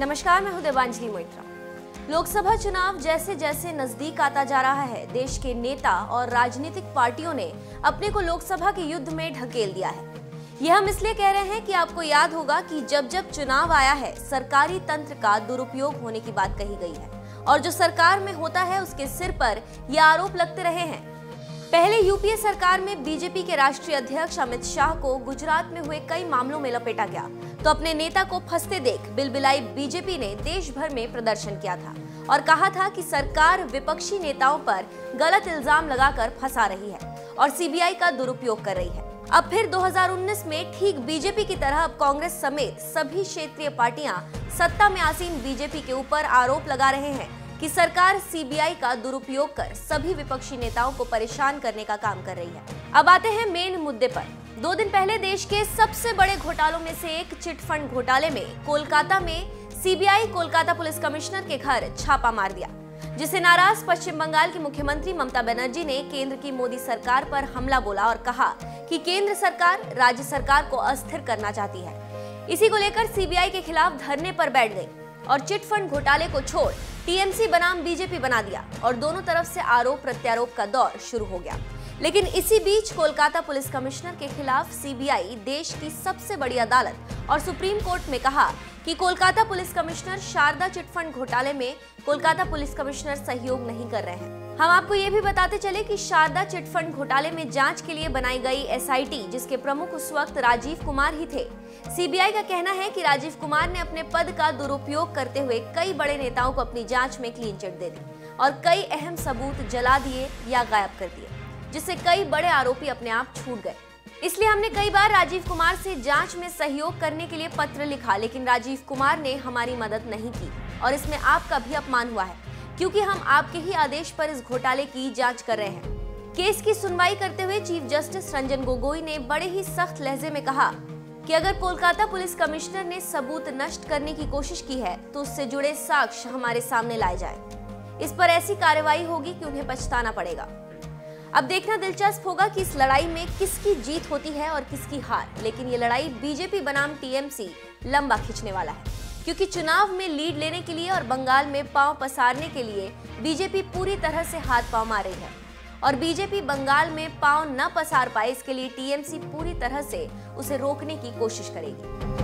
नमस्कार, मैं हूं देवांजलि मोइत्रा। लोकसभा चुनाव जैसे जैसे नजदीक आता जा रहा है, देश के नेता और राजनीतिक पार्टियों ने अपने को लोकसभा के युद्ध में ढकेल दिया है। यह हम इसलिए कह रहे हैं कि आपको याद होगा कि जब जब चुनाव आया है, सरकारी तंत्र का दुरुपयोग होने की बात कही गई है और जो सरकार में होता है उसके सिर पर ये आरोप लगते रहे हैं। पहले यूपीए सरकार में बीजेपी के राष्ट्रीय अध्यक्ष अमित शाह को गुजरात में हुए कई मामलों में लपेटा गया, तो अपने नेता को फंसते देख बिलबिलाई बीजेपी ने देश भर में प्रदर्शन किया था और कहा था कि सरकार विपक्षी नेताओं पर गलत इल्जाम लगाकर फंसा रही है और सीबीआई का दुरुपयोग कर रही है। अब फिर 2019 में ठीक बीजेपी की तरह अब कांग्रेस समेत सभी क्षेत्रीय पार्टियां सत्ता में आसीन बीजेपी के ऊपर आरोप लगा रहे हैं कि सरकार सीबीआई का दुरुपयोग कर सभी विपक्षी नेताओं को परेशान करने का काम कर रही है। अब आते हैं मेन मुद्दे पर। 2 दिन पहले देश के सबसे बड़े घोटालों में से एक चिट फंड घोटाले में कोलकाता में सीबीआई कोलकाता पुलिस कमिश्नर के घर छापा मार दिया, जिसे नाराज पश्चिम बंगाल की मुख्यमंत्री ममता बनर्जी ने केंद्र की मोदी सरकार पर हमला बोला और कहा कि केंद्र सरकार राज्य सरकार को अस्थिर करना चाहती है। इसी को लेकर सीबीआई के खिलाफ धरने पर बैठ गई और चिट फंड घोटाले को छोड़ टीएमसी बनाम बीजेपी बना दिया और दोनों तरफ से आरोप प्रत्यारोप का दौर शुरू हो गया। लेकिन इसी बीच कोलकाता पुलिस कमिश्नर के खिलाफ सीबीआई देश की सबसे बड़ी अदालत और सुप्रीम कोर्ट में कहा कि Kolkata police commissioner Saradha chit fund घोटाले में कोलकाता पुलिस कमिश्नर सहयोग नहीं कर रहे हैं। हम आपको ये भी बताते चले कि शारदा चिटफंड घोटाले में जांच के लिए बनाई गई एसआईटी, जिसके प्रमुख उस वक्त राजीव कुमार ही थे। सीबीआई का कहना है कि राजीव कुमार ने अपने पद का दुरुपयोग करते हुए कई बड़े नेताओं को अपनी जांच में क्लीन चिट दे दी और कई अहम सबूत जला दिए या गायब कर दिए, जिससे कई बड़े आरोपी अपने आप छूट गए। इसलिए हमने कई बार राजीव कुमार से जांच में सहयोग करने के लिए पत्र लिखा, लेकिन राजीव कुमार ने हमारी मदद नहीं की और इसमें आपका भी अपमान हुआ है, क्योंकि हम आपके ही आदेश पर इस घोटाले की जांच कर रहे हैं। केस की सुनवाई करते हुए चीफ जस्टिस रंजन गोगोई ने बड़े ही सख्त लहजे में कहा कि अगर कोलकाता पुलिस कमिश्नर ने सबूत नष्ट करने की कोशिश की है तो उससे जुड़े साक्ष्य हमारे सामने लाए जाए। इस पर ऐसी कार्रवाई होगी कि उन्हें पछताना पड़ेगा। अब देखना दिलचस्प होगा कि इस लड़ाई में किसकी जीत होती है और किसकी हार, लेकिन ये लड़ाई बीजेपी बनाम टीएमसी लंबा खींचने वाला है, क्योंकि चुनाव में लीड लेने के लिए और बंगाल में पांव पसारने के लिए बीजेपी पूरी तरह से हाथ पांव मार रही है और बीजेपी बंगाल में पांव न पसार पाए इसके लिए टीएमसी पूरी तरह से उसे रोकने की कोशिश करेगी।